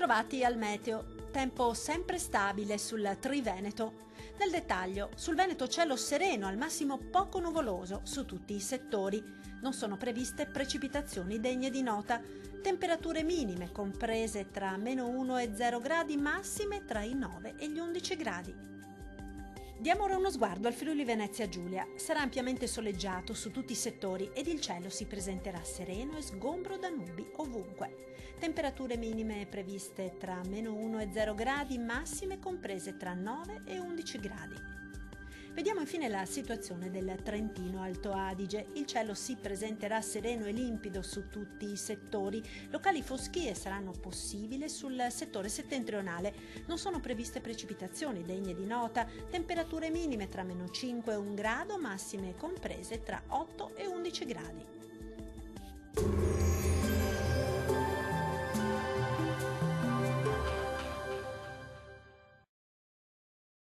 Bentrovati al meteo. Tempo sempre stabile sul Triveneto. Nel dettaglio, sul Veneto cielo sereno, al massimo poco nuvoloso su tutti i settori. Non sono previste precipitazioni degne di nota. Temperature minime comprese tra -1 e 0 gradi, massime tra i 9 e gli 11 gradi. Diamo ora uno sguardo al Friuli Venezia Giulia. Sarà ampiamente soleggiato su tutti i settori ed il cielo si presenterà sereno e sgombro da nubi ovunque. Temperature minime previste tra -1 e 0 gradi, massime comprese tra 9 e 11 gradi. Vediamo infine la situazione del Trentino Alto Adige. Il cielo si presenterà sereno e limpido su tutti i settori. Locali foschie saranno possibili sul settore settentrionale. Non sono previste precipitazioni degne di nota. Temperature minime tra -5 e 1 grado, massime comprese tra 8 e 11 gradi.